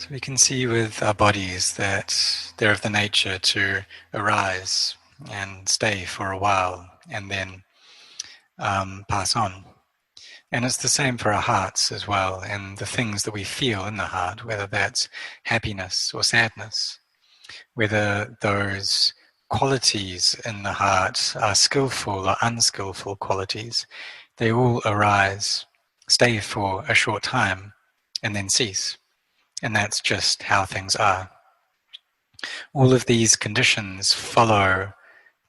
So we can see with our bodies that they're of the nature to arise and stay for a while and then pass on. And it's the same for our hearts as well, and the things that we feel in the heart, whether that's happiness or sadness, whether those qualities in the heart are skillful or unskillful qualities, they all arise, stay for a short time, and then cease. And that's just how things are. All of these conditions follow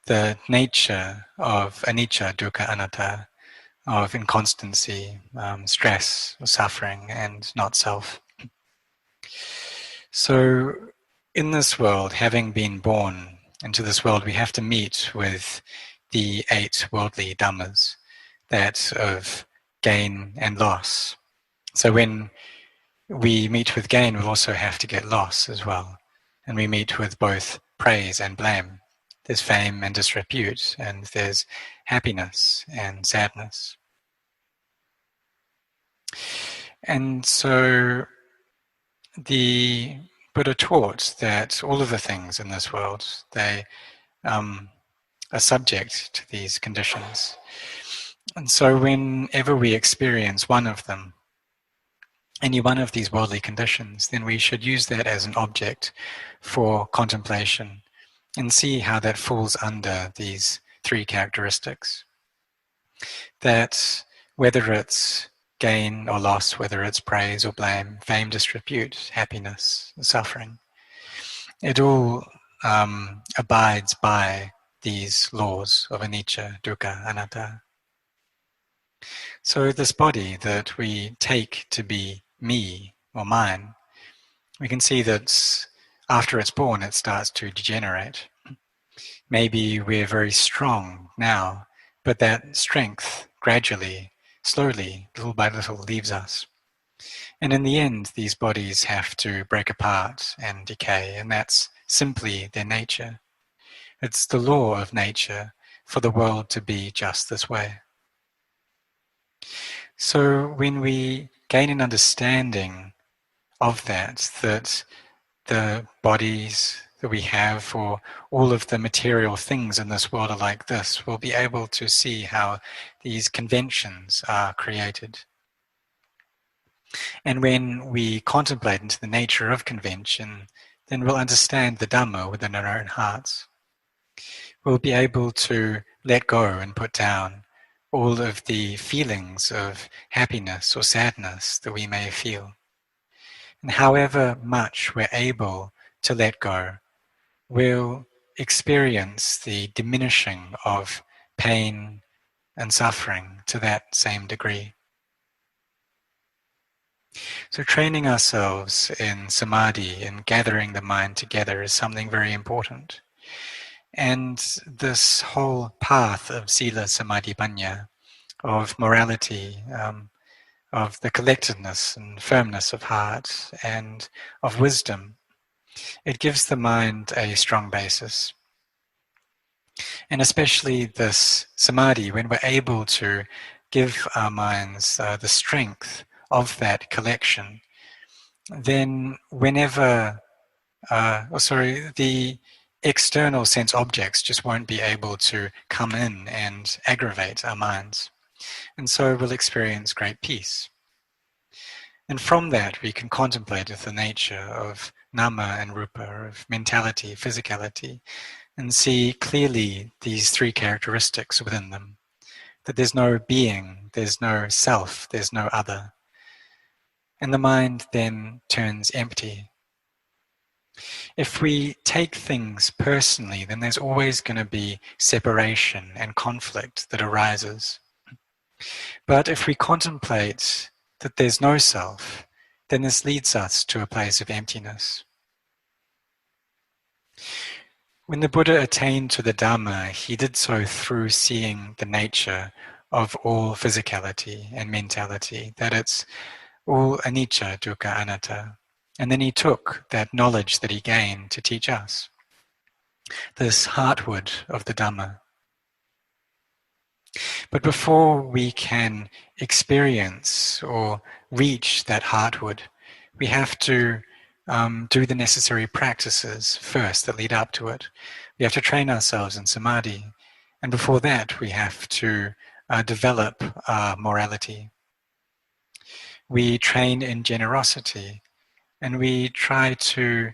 the nature of anicca, dukkha, anatta, of inconstancy, stress, suffering, and not self. So in this world, having been born into this world, we have to meet with the 8 worldly Dhammas, that of gain and loss. So when we meet with gain, we'll also have to get loss as well. And we meet with both praise and blame. There's fame and disrepute, and there's happiness and sadness. And so the Buddha taught that all of the things in this world, they are subject to these conditions. And so whenever we experience one of them, any one of these worldly conditions, then we should use that as an object for contemplation and see how that falls under these 3 characteristics. That whether it's gain or loss, whether it's praise or blame, fame, disrepute, happiness, suffering, it all abides by these laws of anicca, dukkha, anatta. So this body that we take to be me or mine, we can see that after it's born it starts to degenerate. Maybe we're very strong now, but that strength gradually, slowly, little by little leaves us. And in the end, these bodies have to break apart and decay, and that's simply their nature. It's the law of nature for the world to be just this way. So when we gain an understanding of that the bodies that we have, or all of the material things in this world are like this, we'll be able to see how these conventions are created. And when we contemplate into the nature of convention, then we'll understand the Dhamma within our own hearts. We'll be able to let go and put down all of the feelings of happiness or sadness that we may feel. And however much we're able to let go, we'll experience the diminishing of pain and suffering to that same degree. So training ourselves in samadhi and gathering the mind together is something very important. And this whole path of sila, samadhi, panya, of morality, of the collectedness and firmness of heart, and of wisdom, it gives the mind a strong basis. And especially this samadhi, when we're able to give our minds the strength of that collection, then whenever, the external sense objects just won't be able to come in and aggravate our minds. And so we'll experience great peace. And from that we can contemplate the nature of nama and rupa, of mentality, physicality, and see clearly these 3 characteristics within them. That there's no being, there's no self, there's no other. And the mind then turns empty. If we take things personally, then there's always going to be separation and conflict that arises. But if we contemplate that there's no self, then this leads us to a place of emptiness. When the Buddha attained to the Dhamma, he did so through seeing the nature of all physicality and mentality, that it's all anicca, dukkha, anatta. And then he took that knowledge that he gained to teach us, this heartwood of the Dhamma. But before we can experience or reach that heartwood, we have to do the necessary practices first that lead up to it. We have to train ourselves in samadhi, and before that we have to develop morality. We train in generosity, and we try to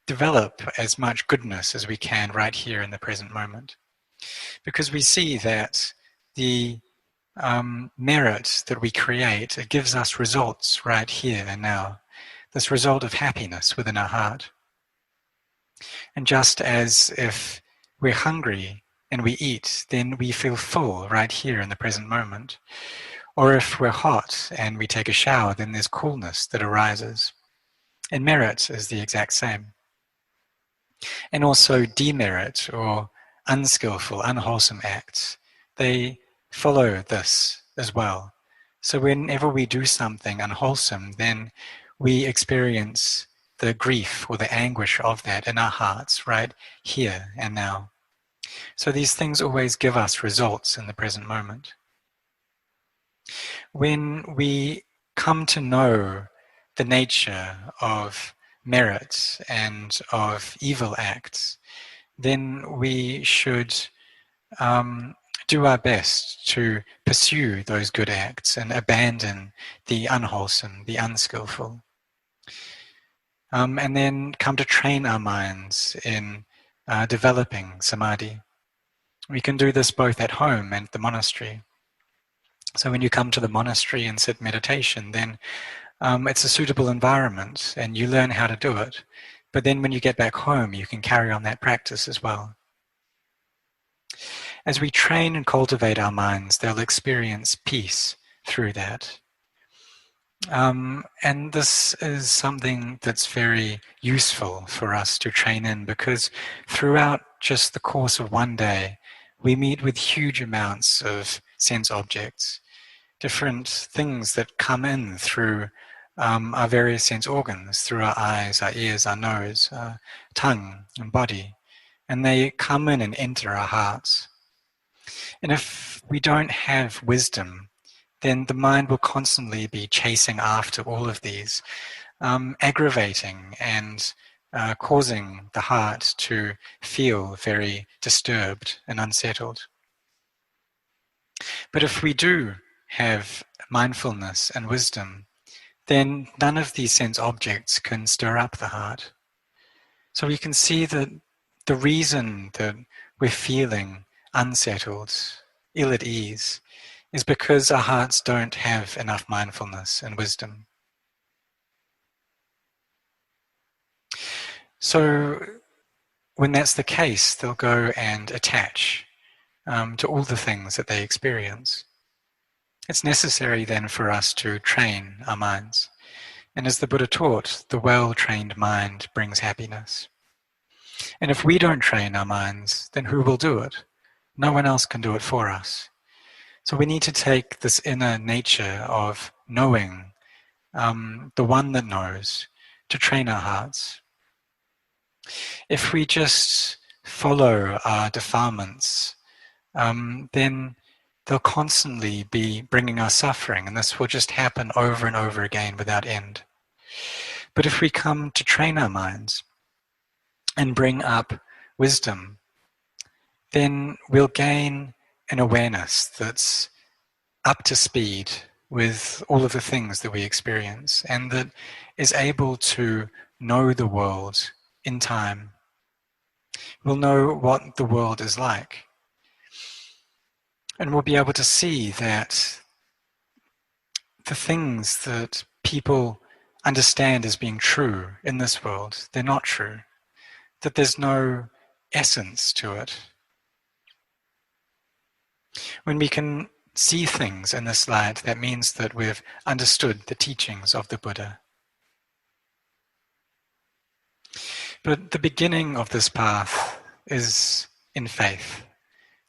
develop as much goodness as we can right here in the present moment. Because we see that the merit that we create, it gives us results right here and now. This result of happiness within our heart. And just as if we're hungry and we eat, then we feel full right here in the present moment. Or if we're hot and we take a shower, then there's coolness that arises. And merit is the exact same. And also demerit, or unskillful, unwholesome acts, they follow this as well. So whenever we do something unwholesome, then we experience the grief or the anguish of that in our hearts right here and now. So these things always give us results in the present moment. When we come to know the nature of merit and of evil acts, then we should do our best to pursue those good acts and abandon the unwholesome, the unskillful. And then come to train our minds in developing samadhi. We can do this both at home and at the monastery. So when you come to the monastery and sit meditation, then it's a suitable environment and you learn how to do it. But then when you get back home, you can carry on that practice as well. As we train and cultivate our minds, they'll experience peace through that. And this is something that's very useful for us to train in, because throughout just the course of one day, we meet with huge amounts of sense objects, different things that come in through our various sense organs, through our eyes, our ears, our nose, our tongue and body, and they come in and enter our hearts. And if we don't have wisdom, then the mind will constantly be chasing after all of these, aggravating and causing the heart to feel very disturbed and unsettled. But if we do have mindfulness and wisdom, then none of these sense objects can stir up the heart. So we can see that the reason that we're feeling unsettled, ill at ease, is because our hearts don't have enough mindfulness and wisdom. So when that's the case, they'll go and attach to all the things that they experience. It's necessary then for us to train our minds. And as the Buddha taught, the well-trained mind brings happiness. And if we don't train our minds, then who will do it? No one else can do it for us. So we need to take this inner nature of knowing, the one that knows, to train our hearts. If we just follow our defilements, then they'll constantly be bringing us suffering, and this will just happen over and over again without end. But if we come to train our minds and bring up wisdom, then we'll gain an awareness that's up to speed with all of the things that we experience, and that is able to know the world in time. We'll know what the world is like. And we'll be able to see that the things that people understand as being true in this world, they're not true. That there's no essence to it. When we can see things in this light, that means that we've understood the teachings of the Buddha. But the beginning of this path is in faith,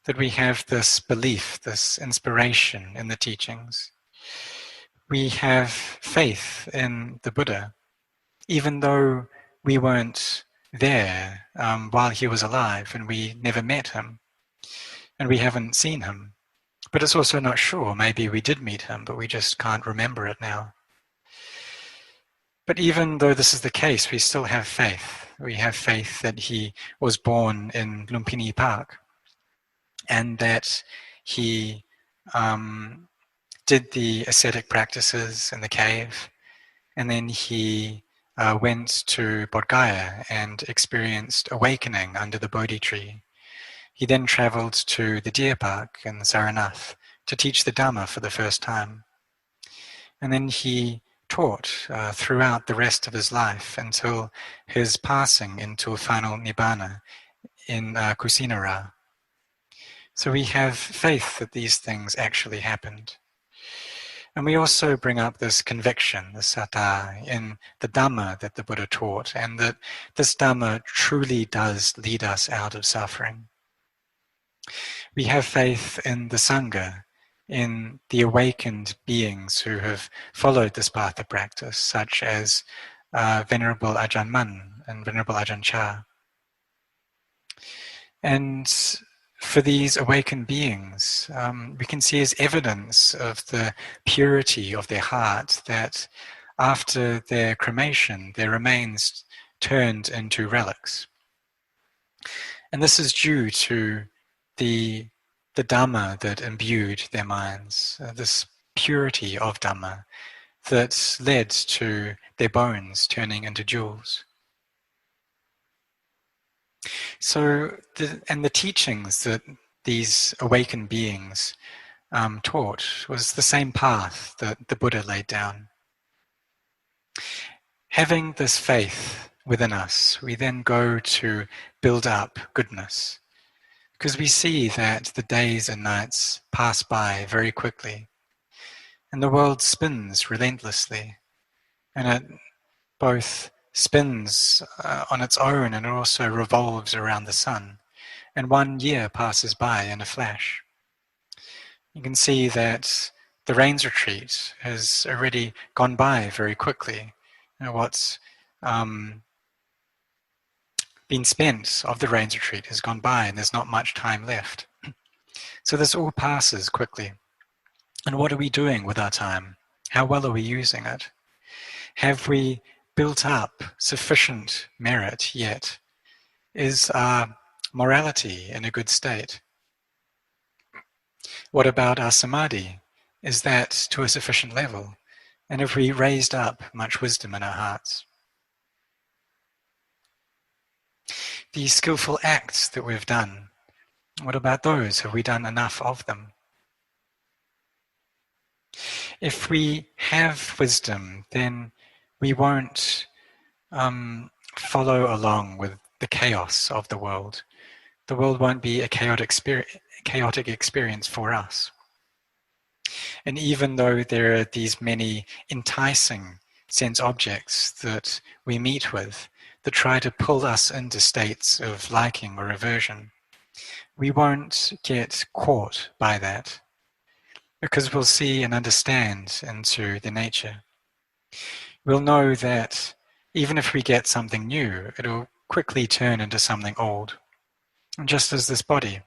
that we have this belief, this inspiration in the teachings. We have faith in the Buddha, even though we weren't there while he was alive, and we never met him, and we haven't seen him. But it's also not sure. Maybe we did meet him, but we just can't remember it now. But even though this is the case, we still have faith. We have faith that he was born in Lumpini Park and that he did the ascetic practices in the cave, and then he went to Bodh Gaya and experienced awakening under the Bodhi tree. He then travelled to the deer park in Saranath to teach the Dhamma for the first time. And then he taught throughout the rest of his life until his passing into final Nibbana in Kusinara. So we have faith that these things actually happened. And we also bring up this conviction, this saddha, in the Dhamma that the Buddha taught, and that this Dhamma truly does lead us out of suffering. We have faith in the Sangha, in the awakened beings who have followed this path of practice, such as Venerable Ajahn Man and Venerable Ajahn Chah. And for these awakened beings, we can see as evidence of the purity of their heart that after their cremation, their remains turned into relics. And this is due to the Dhamma that imbued their minds, this purity of Dhamma that led to their bones turning into jewels. So, the teachings that these awakened beings taught was the same path that the Buddha laid down. Having this faith within us, we then go to build up goodness, because we see that the days and nights pass by very quickly, and the world spins relentlessly, and it both spins on its own and it also revolves around the sun, and 1 year passes by in a flash. You can see that the rains retreat has already gone by very quickly. What's been spent of the rains retreat has gone by and there's not much time left. So this all passes quickly. And what are we doing with our time? How well are we using it? Have we built up sufficient merit yet? Is our morality in a good state? What about our samadhi? Is that to a sufficient level? And have we raised up much wisdom in our hearts? The skillful acts that we've done, what about those? Have we done enough of them? If we have wisdom, then we won't follow along with the chaos of the world. The world won't be a chaotic experience for us. And even though there are these many enticing sense objects that we meet with that try to pull us into states of liking or aversion, we won't get caught by that, because we'll see and understand into the nature. We'll know that even if we get something new, it'll quickly turn into something old. And just as this body,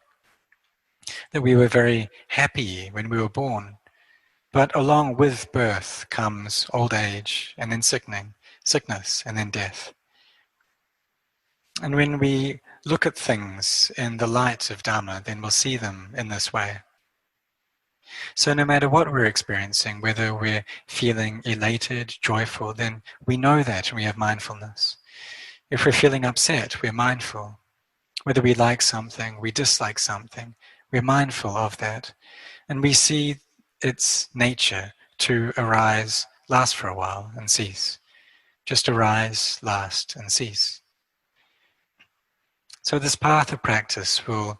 that we were very happy when we were born, but along with birth comes old age, and then sickness, and then death. And when we look at things in the light of Dhamma, then we'll see them in this way. So no matter what we're experiencing, whether we're feeling elated, joyful, then we know that and we have mindfulness. If we're feeling upset, we're mindful. Whether we like something, we dislike something, we're mindful of that. And we see its nature to arise, last for a while, and cease. Just arise, last, and cease. So this path of practice will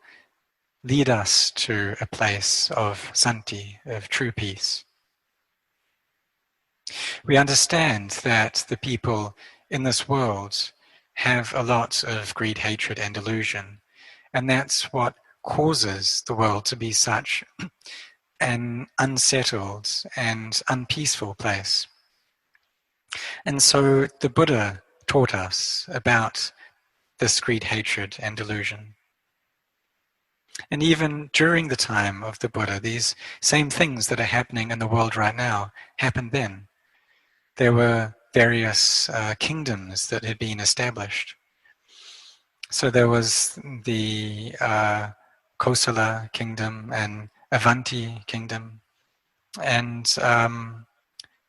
lead us to a place of santi, of true peace. We understand that the people in this world have a lot of greed, hatred, and delusion, and that's what causes the world to be such an unsettled and unpeaceful place. And so the Buddha taught us about this greed, hatred, and delusion. And even during the time of the Buddha, these same things that are happening in the world right now happened then. There were various kingdoms that had been established. So there was the Kosala kingdom and Avanti kingdom and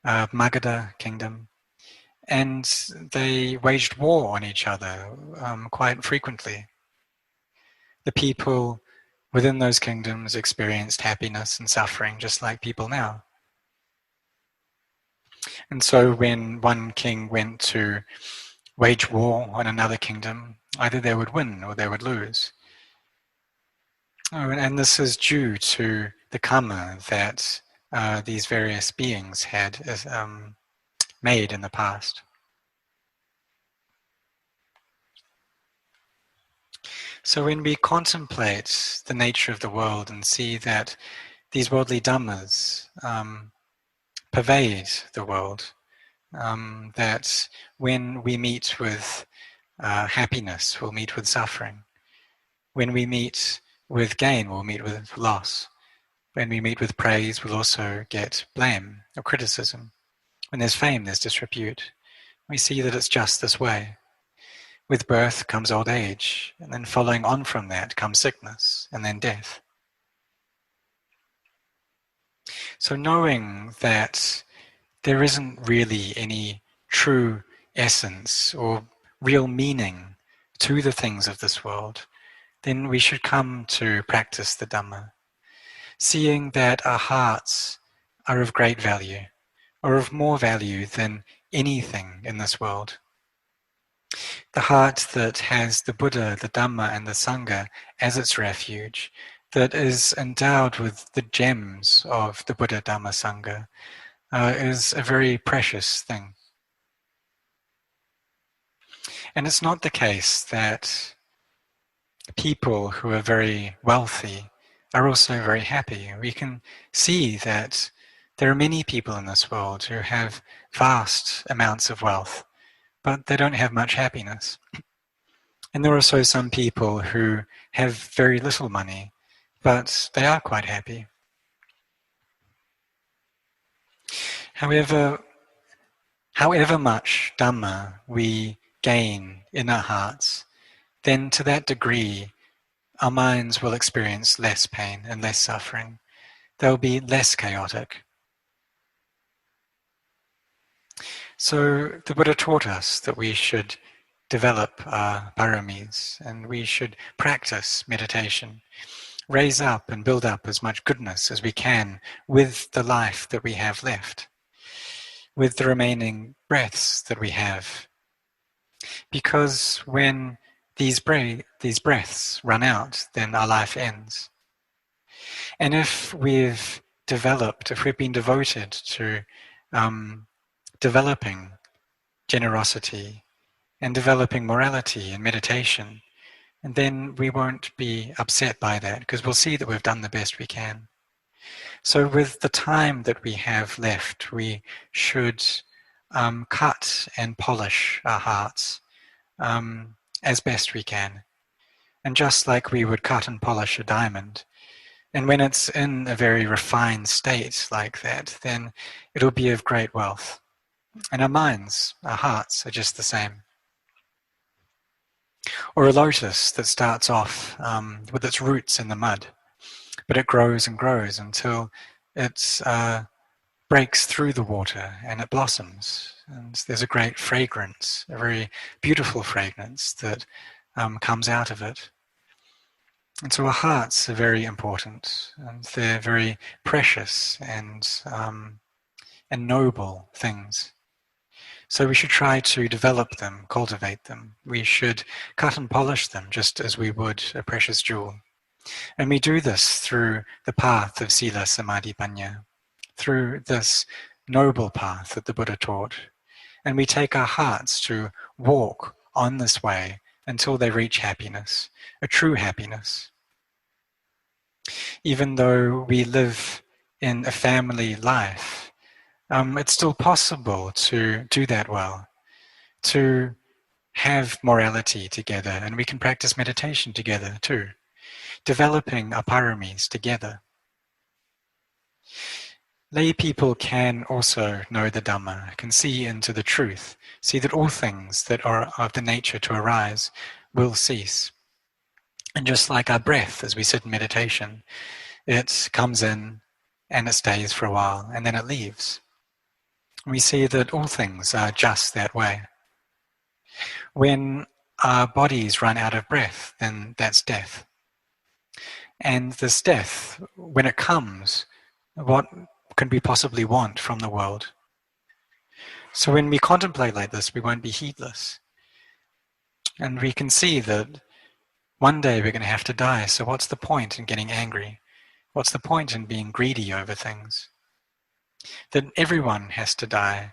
Magadha kingdom, and they waged war on each other quite frequently. The people within those kingdoms experienced happiness and suffering just like people now. And so when one king went to wage war on another kingdom, either they would win or they would lose. Oh, and this is due to the karma that these various beings had made in the past. So when we contemplate the nature of the world and see that these worldly dhammas pervade the world, that when we meet with happiness, we'll meet with suffering. When we meet with gain, we'll meet with loss. When we meet with praise, we'll also get blame or criticism. When there's fame, there's disrepute. We see that it's just this way. With birth comes old age, and then following on from that comes sickness, and then death. So knowing that there isn't really any true essence or real meaning to the things of this world, then we should come to practice the Dhamma, seeing that our hearts are of great value, or of more value than anything in this world. The heart that has the Buddha, the Dhamma, and the Sangha as its refuge, that is endowed with the gems of the Buddha, Dhamma, Sangha, is a very precious thing. And it's not the case that people who are very wealthy are also very happy. We can see that there are many people in this world who have vast amounts of wealth, but they don't have much happiness. And there are also some people who have very little money, but they are quite happy. However much Dhamma we gain in our hearts, then to that degree our minds will experience less pain and less suffering. They'll be less chaotic. So the Buddha taught us that we should develop our paramis, and we should practice meditation, raise up and build up as much goodness as we can with the life that we have left, with the remaining breaths that we have. Because when these breaths run out, then our life ends. And if we've been devoted to developing generosity and developing morality and meditation, and then we won't be upset by that because we'll see that we've done the best we can. So with the time that we have left, we should cut and polish our hearts as best we can. And just like we would cut and polish a diamond, and when it's in a very refined state like that, then it'll be of great wealth. And our minds, our hearts are just the same. Or a lotus that starts off with its roots in the mud, but it grows and grows until it breaks through the water and it blossoms. And there's a great fragrance, a very beautiful fragrance that comes out of it. And so our hearts are very important, and they're very precious and noble things. So we should try to develop them, cultivate them. We should cut and polish them just as we would a precious jewel. And we do this through the path of Sila, Samadhi, Panya, through this noble path that the Buddha taught. And we take our hearts to walk on this way until they reach happiness, a true happiness. Even though we live in a family life, it's still possible to do that well, to have morality together, and we can practice meditation together too, developing our paramis together. Lay people can also know the Dhamma, can see into the truth, see that all things that are of the nature to arise will cease. And just like our breath as we sit in meditation, it comes in and it stays for a while and then it leaves. We see that all things are just that way. When our bodies run out of breath, then that's death. And this death, when it comes, what can we possibly want from the world? So when we contemplate like this, we won't be heedless. And we can see that one day we're going to have to die, so what's the point in getting angry? What's the point in being greedy over things? That everyone has to die.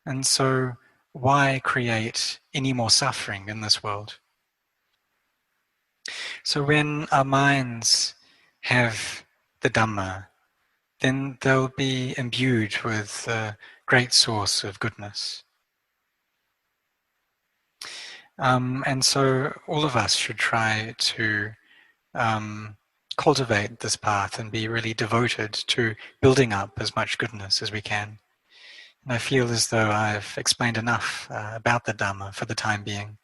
And so why create any more suffering in this world? So when our minds have the Dhamma, then they'll be imbued with a great source of goodness. And so all of us should try to cultivate this path and be really devoted to building up as much goodness as we can. And I feel as though I've explained enough about the Dhamma for the time being.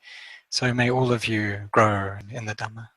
So may all of you grow in the Dhamma.